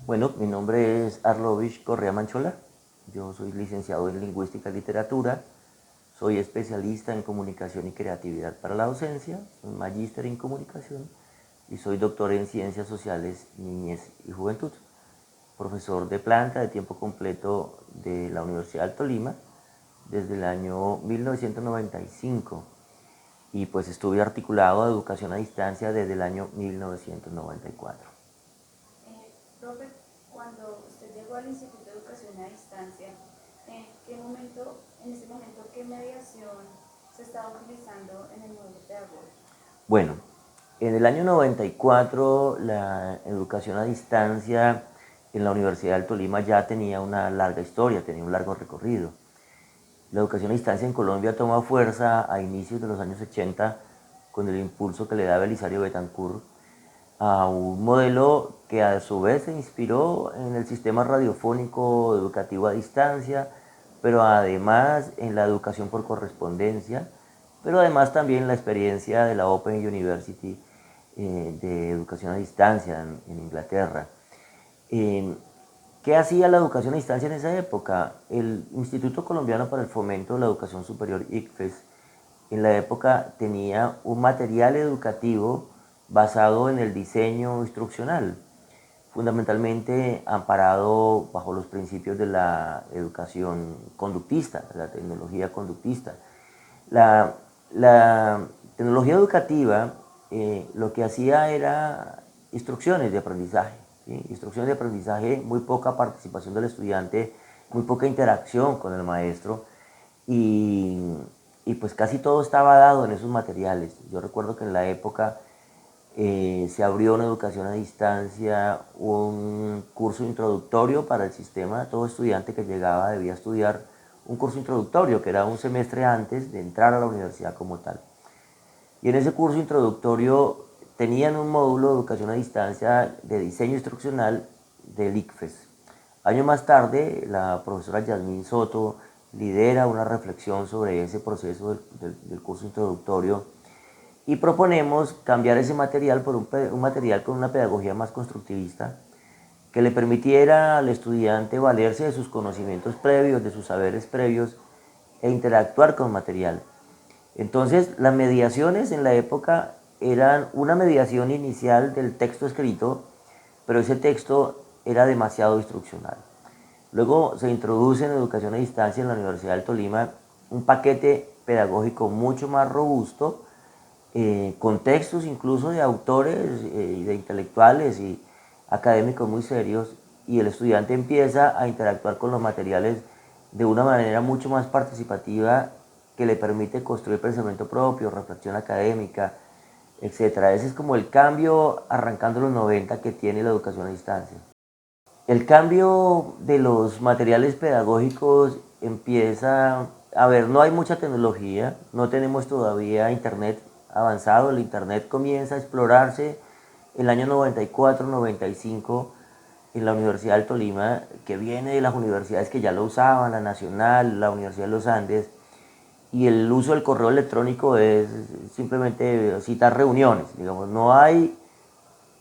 Bueno, mi nombre es Arlovich Correa Manchola. Yo soy licenciado en Lingüística y Literatura. Soy especialista en Comunicación y Creatividad para la Docencia. Soy magíster en Comunicación y soy doctor en Ciencias Sociales, Niñez y Juventud. Profesor de planta de tiempo completo de la Universidad del Tolima desde el año 1995 y pues estuve articulado a educación a distancia desde el año 1994. Profe, cuando usted llegó al Instituto de Educación a Distancia, en ese momento, qué mediación se estaba utilizando en el modelo pedagógico? Bueno, en el año 94 la educación a distancia en la Universidad del Tolima ya tenía una larga historia, tenía un largo recorrido. La educación a distancia en Colombia toma fuerza a inicios de los años 80 con el impulso que le da Belisario Betancourt a un modelo que a su vez se inspiró en el sistema radiofónico educativo a distancia, pero además en la educación por correspondencia, pero además también la experiencia de la Open University de educación a distancia en Inglaterra. Eh, ¿Qué hacía la educación a distancia en esa época? El Instituto Colombiano para el Fomento de la Educación Superior, ICFES, en la época tenía un material educativo basado en el diseño instruccional, fundamentalmente amparado bajo los principios de la educación conductista, de la tecnología conductista. La, la tecnología educativa lo que hacía era instrucciones de aprendizaje, ¿sí? Instrucciones de aprendizaje, muy poca participación del estudiante, muy poca interacción con el maestro y, y pues casi todo estaba dado en esos materiales. Yo recuerdo que en la época se abrió una educación a distancia, un curso introductorio para el sistema. Todo estudiante que llegaba debía estudiar un curso introductorio, que era un semestre antes de entrar a la universidad como tal. Y en ese curso introductorio tenían un módulo de educación a distancia de diseño instruccional del ICFES. Años más tarde, la profesora Yasmín Soto lidera una reflexión sobre ese proceso del curso introductorio y proponemos cambiar ese material por un material con una pedagogía más constructivista que le permitiera al estudiante valerse de sus conocimientos previos, de sus saberes previos e interactuar con material. Entonces, las mediaciones en la época eran una mediación inicial del texto escrito, pero ese texto era demasiado instruccional. Luego se introduce en educación a distancia en la Universidad del Tolima un paquete pedagógico mucho más robusto, con textos incluso de autores y de intelectuales y académicos muy serios, y el estudiante empieza a interactuar con los materiales de una manera mucho más participativa que le permite construir pensamiento propio, reflexión académica, etcétera. Ese es como el cambio arrancando los 90 que tiene la educación a distancia. El cambio de los materiales pedagógicos empieza, a ver, no hay mucha tecnología, no tenemos todavía internet avanzado, el internet comienza a explorarse en el año 94-95 en la Universidad del Tolima, que viene de las universidades que ya lo usaban, la Nacional, la Universidad de los Andes, y el uso del correo electrónico es simplemente citar reuniones, digamos, no hay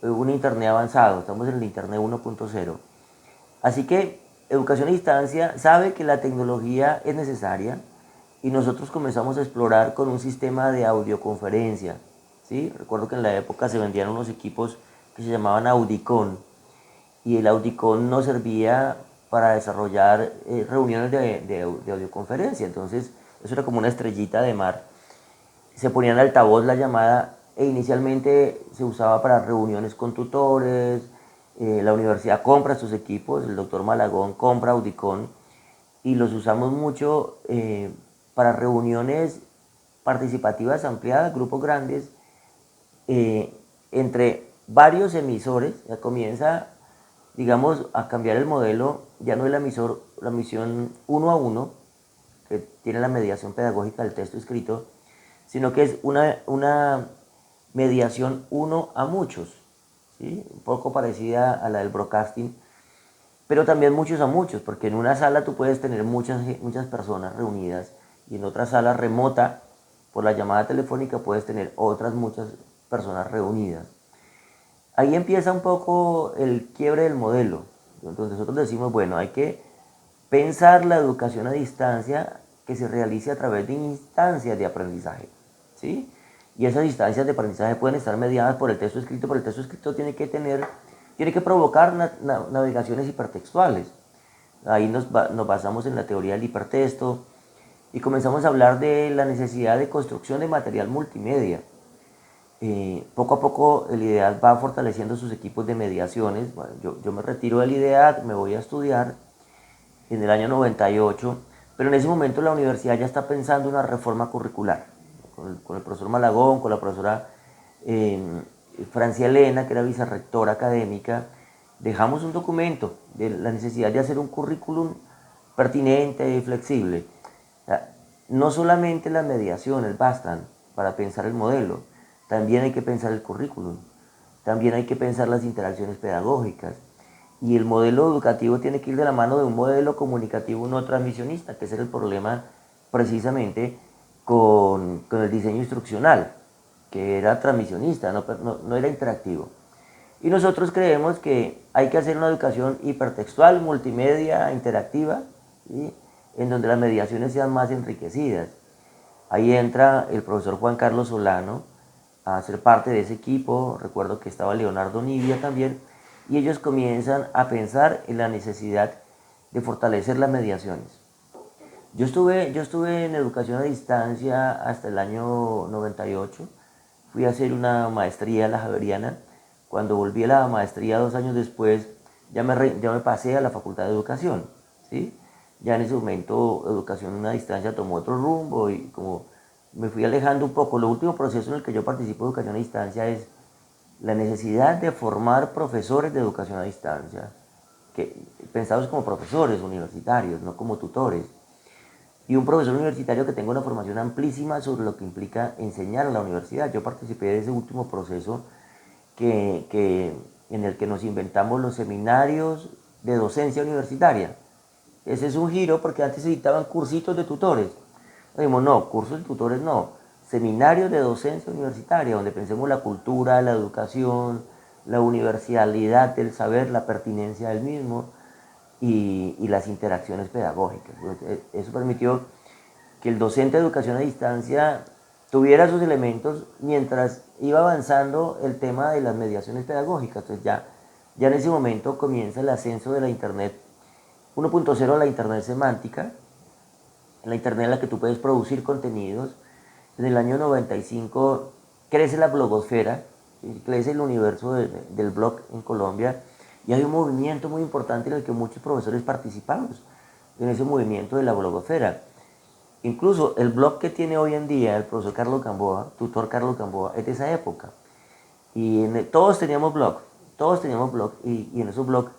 un internet avanzado, estamos en el internet 1.0. Así que educación a distancia sabe que la tecnología es necesaria y nosotros comenzamos a explorar con un sistema de audioconferencia. ¿Sí? Recuerdo que en la época se vendían unos equipos que se llamaban Audicon y el Audicon nos servía para desarrollar reuniones de audioconferencia. Entonces eso era como una estrellita de mar. Se ponía en altavoz la llamada e inicialmente se usaba para reuniones con tutores. La universidad compra sus equipos, el doctor Malagón compra Audicon y los usamos mucho para reuniones participativas ampliadas, grupos grandes, entre varios emisores. Ya comienza, digamos, a cambiar el modelo, ya no es la misión uno a uno, que tiene la mediación pedagógica del texto escrito, sino que es una mediación uno a muchos, ¿sí? Un poco parecida a la del broadcasting, pero también muchos a muchos, porque en una sala tú puedes tener muchas personas reunidas y en otra sala remota, por la llamada telefónica, puedes tener otras muchas personas reunidas. Ahí empieza un poco el quiebre del modelo. Entonces nosotros decimos, bueno, hay que pensar la educación a distancia que se realice a través de instancias de aprendizaje, ¿sí? Y esas instancias de aprendizaje pueden estar mediadas por el texto escrito, pero el texto escrito tiene que provocar navegaciones hipertextuales. Ahí nos basamos en la teoría del hipertexto y comenzamos a hablar de la necesidad de construcción de material multimedia. Poco a poco el IDEAD va fortaleciendo sus equipos de mediaciones. Bueno, yo me retiro del IDEAD, me voy a estudiar en el año 98, pero en ese momento la universidad ya está pensando en una reforma curricular. Con el profesor Malagón, con la profesora Francia Elena, que era vicerrectora académica, dejamos un documento de la necesidad de hacer un currículum pertinente y flexible. O sea, no solamente las mediaciones bastan para pensar el modelo, también hay que pensar el currículum, también hay que pensar las interacciones pedagógicas. Y el modelo educativo tiene que ir de la mano de un modelo comunicativo no transmisionista, que ese era el problema precisamente con el diseño instruccional, que era transmisionista, no era interactivo. Y nosotros creemos que hay que hacer una educación hipertextual, multimedia, interactiva, ¿sí? En donde las mediaciones sean más enriquecidas. Ahí entra el profesor Juan Carlos Solano a ser parte de ese equipo. Recuerdo que estaba Leonardo Nivia también, y ellos comienzan a pensar en la necesidad de fortalecer las mediaciones. Yo estuve en educación a distancia hasta el año 98, fui a hacer una maestría a la Javeriana. Cuando volví a la maestría 2 años después, ya me pasé a la Facultad de Educación, ¿sí? Ya en ese momento educación a distancia tomó otro rumbo y como me fui alejando un poco. Lo último proceso en el que yo participo de educación a distancia es la necesidad de formar profesores de educación a distancia, que, pensados como profesores universitarios, no como tutores. Y un profesor universitario que tenga una formación amplísima sobre lo que implica enseñar en la universidad. Yo participé de ese último proceso en el que nos inventamos los seminarios de docencia universitaria. Ese es un giro porque antes se dictaban cursitos de tutores. Dijimos, no, cursos de tutores no, seminarios de docencia universitaria, donde pensemos la cultura, la educación, la universalidad del saber, la pertinencia del mismo y las interacciones pedagógicas. Eso permitió que el docente de educación a distancia tuviera sus elementos mientras iba avanzando el tema de las mediaciones pedagógicas. Entonces ya en ese momento comienza el ascenso de la Internet 1.0, la Internet semántica, la Internet en la que tú puedes producir contenidos. En el año 95 crece la blogosfera, crece el universo del blog en Colombia, y hay un movimiento muy importante en el que muchos profesores participamos, en ese movimiento de la blogosfera. Incluso el blog que tiene hoy en día el profesor Carlos Gamboa, tutor Carlos Gamboa, es de esa época. Y todos teníamos blog, y en esos blogs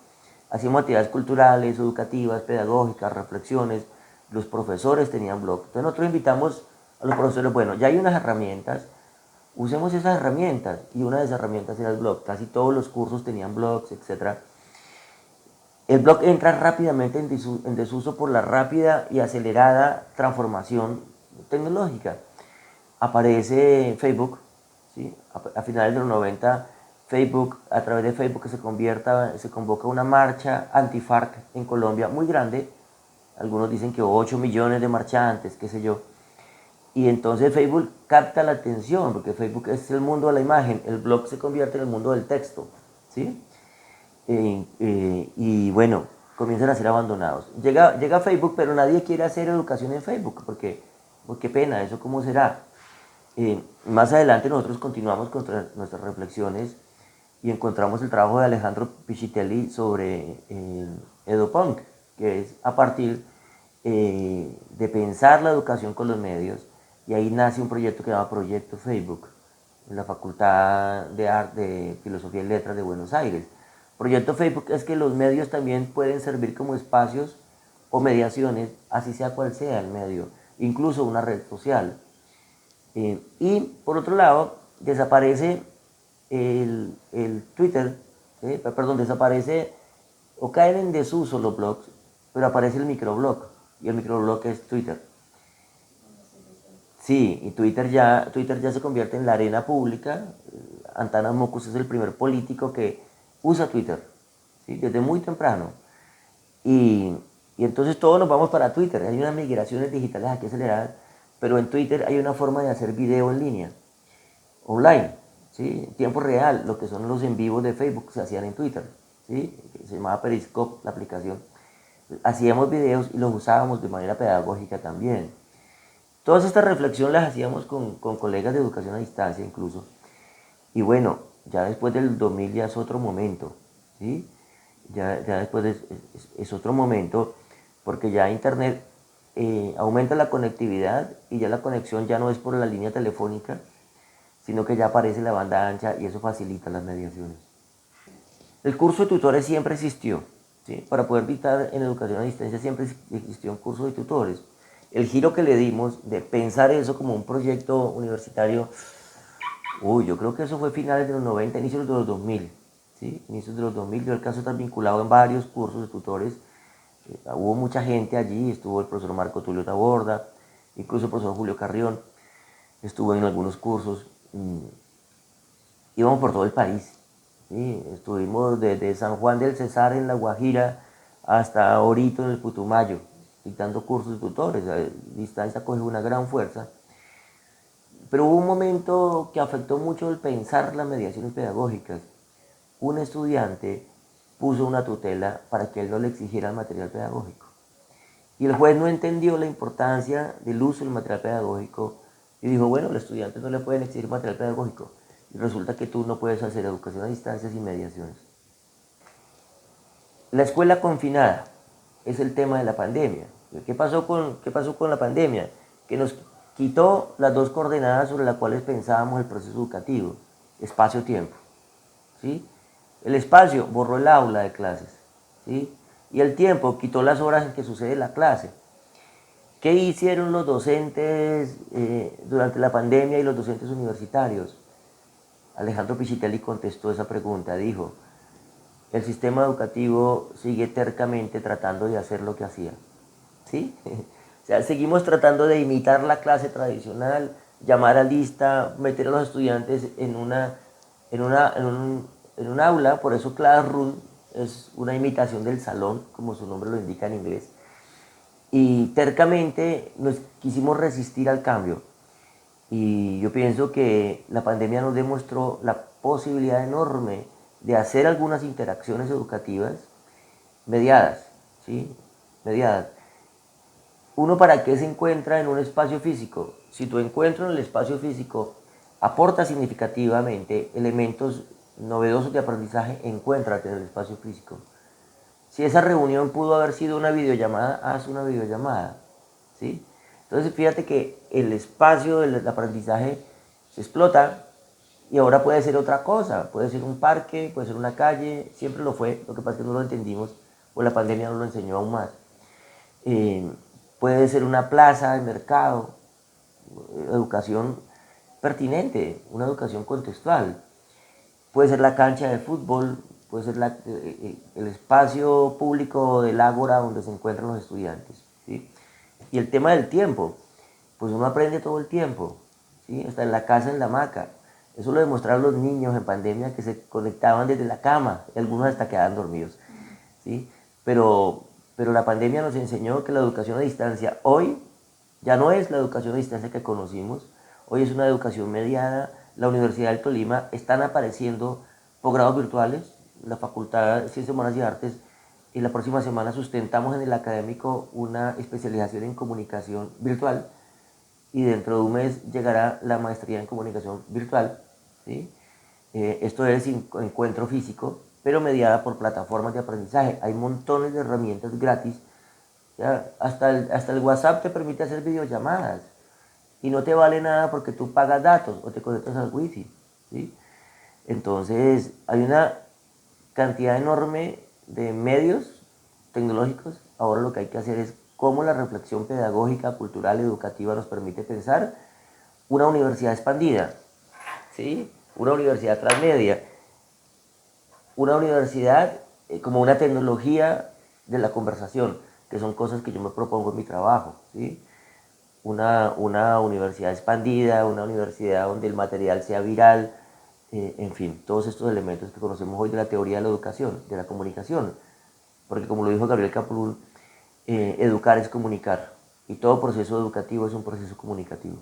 hacíamos actividades culturales, educativas, pedagógicas, reflexiones. Los profesores tenían blog. Entonces nosotros invitamos a los profesores, bueno, ya hay unas herramientas, usemos esas herramientas. Y una de esas herramientas era el blog. Casi todos los cursos tenían blogs, etc. El blog entra rápidamente en desuso por la rápida y acelerada transformación tecnológica. Aparece Facebook, ¿sí? A finales de los 90, Facebook, a través de Facebook se convoca una marcha anti-FARC en Colombia muy grande. Algunos dicen que 8 millones de marchantes, qué sé yo. Y entonces Facebook capta la atención, porque Facebook es el mundo de la imagen, el blog se convierte en el mundo del texto, ¿sí? Y bueno, comienzan a ser abandonados. Llega Facebook, pero nadie quiere hacer educación en Facebook, porque qué pena, ¿eso cómo será? Más adelante nosotros continuamos con nuestras reflexiones y encontramos el trabajo de Alejandro Pichitelli sobre EduPunk, que es a partir de pensar la educación con los medios, y ahí nace un proyecto que se llama Proyecto Facebook, en la Facultad de Arte, de Filosofía y Letras de Buenos Aires. Proyecto Facebook es que los medios también pueden servir como espacios o mediaciones, así sea cual sea el medio, incluso una red social. Y por otro lado, desaparece el Twitter, ¿sí? Perdón, desaparece o caen en desuso los blogs, pero aparece el microblog, y el microblog es Twitter. Sí, y Twitter ya se convierte en la arena pública. Antanas Mockus es el primer político que usa Twitter, ¿sí? Desde muy temprano. Y, y entonces todos nos vamos para Twitter. Hay unas migraciones digitales aquí aceleradas, pero en Twitter hay una forma de hacer video en línea, online, ¿sí? En tiempo real, lo que son los en vivos de Facebook se hacían en Twitter, ¿sí? Se llamaba Periscope la aplicación. Hacíamos videos y los usábamos de manera pedagógica también. Todas estas reflexiones las hacíamos con colegas de educación a distancia incluso. Y bueno, ya después del 2000 ya es otro momento, ¿sí? Ya después es otro momento, porque ya Internet aumenta la conectividad y ya la conexión ya no es por la línea telefónica, sino que ya aparece la banda ancha y eso facilita las mediaciones. El curso de tutores siempre existió, ¿sí? Para poder dictar en educación a distancia siempre existió un curso de tutores. El giro que le dimos de pensar eso como un proyecto universitario, yo creo que eso fue finales de los 90, inicios de los 2000, ¿sí? Inicios de los 2000, yo el caso está vinculado en varios cursos de tutores. Hubo mucha gente allí, estuvo el profesor Marco Tulio Taborda, incluso el profesor Julio Carrión, estuvo en algunos cursos. Íbamos por todo el país, ¿sí? Estuvimos desde San Juan del Cesar en La Guajira hasta Orito en el Putumayo, dictando cursos de tutores. La distancia coge una gran fuerza. Pero hubo un momento que afectó mucho el pensar las mediaciones pedagógicas. Un estudiante puso una tutela para que él no le exigiera el material pedagógico. Y el juez no entendió la importancia del uso del material pedagógico y dijo, bueno, los estudiantes no le pueden exigir material pedagógico. Y resulta que tú no puedes hacer educación a distancia sin mediaciones. La escuela confinada es el tema de la pandemia. ¿Qué pasó con la pandemia? Que nos quitó las dos coordenadas sobre las cuales pensábamos el proceso educativo, espacio-tiempo. ¿Sí? El espacio borró el aula de clases, ¿sí? Y el tiempo quitó las horas en que sucede la clase. ¿Qué hicieron los docentes durante la pandemia y los docentes universitarios? Alejandro Pichitelli contestó esa pregunta, dijo, el sistema educativo sigue tercamente tratando de hacer lo que hacía. ¿Sí? O sea, seguimos tratando de imitar la clase tradicional, llamar a lista, meter a los estudiantes en un aula, por eso Classroom es una imitación del salón, como su nombre lo indica en inglés. Y tercamente nos quisimos resistir al cambio. Y yo pienso que la pandemia nos demostró la posibilidad enorme de hacer algunas interacciones educativas mediadas, ¿sí? Mediadas. Uno, ¿para qué se encuentra en un espacio físico? Si tu encuentro en el espacio físico aporta significativamente elementos novedosos de aprendizaje, encuéntrate en el espacio físico. Si esa reunión pudo haber sido una videollamada, haz una videollamada, ¿sí? Entonces fíjate que el espacio del aprendizaje se explota y ahora puede ser otra cosa, puede ser un parque, puede ser una calle, siempre lo fue, lo que pasa es que no lo entendimos o la pandemia nos lo enseñó aún más. Puede ser una plaza, el mercado, educación pertinente, una educación contextual. Puede ser la cancha de fútbol, puede ser el espacio público del ágora donde se encuentran los estudiantes, ¿sí? Y el tema del tiempo, pues uno aprende todo el tiempo, ¿sí? Hasta en la casa, en la hamaca. Eso lo demostraron los niños en pandemia que se conectaban desde la cama, y algunos hasta quedaban dormidos, ¿sí? Pero la pandemia nos enseñó que la educación a distancia hoy ya no es la educación a distancia que conocimos, hoy es una educación mediada. La Universidad del Tolima están apareciendo posgrados virtuales, la Facultad de Ciencias Humanas y Artes, y la próxima semana sustentamos en el académico una especialización en comunicación virtual y dentro de un mes llegará la maestría en comunicación virtual, ¿sí? Esto es encuentro físico, pero mediada por plataformas de aprendizaje. Hay montones de herramientas gratis. ¿Ya? Hasta el WhatsApp te permite hacer videollamadas y no te vale nada porque tú pagas datos o te conectas al wifi, ¿sí? Entonces hay una cantidad enorme de medios tecnológicos. Ahora lo que hay que hacer es cómo la reflexión pedagógica, cultural, educativa nos permite pensar una universidad expandida, ¿sí? Una universidad transmedia, una universidad como una tecnología de la conversación, que son cosas que yo me propongo en mi trabajo, ¿sí? Una universidad expandida, una universidad donde el material sea viral, en fin, todos estos elementos que conocemos hoy de la teoría de la educación, de la comunicación. Porque como lo dijo Gabriel Capul, educar es comunicar y todo proceso educativo es un proceso comunicativo.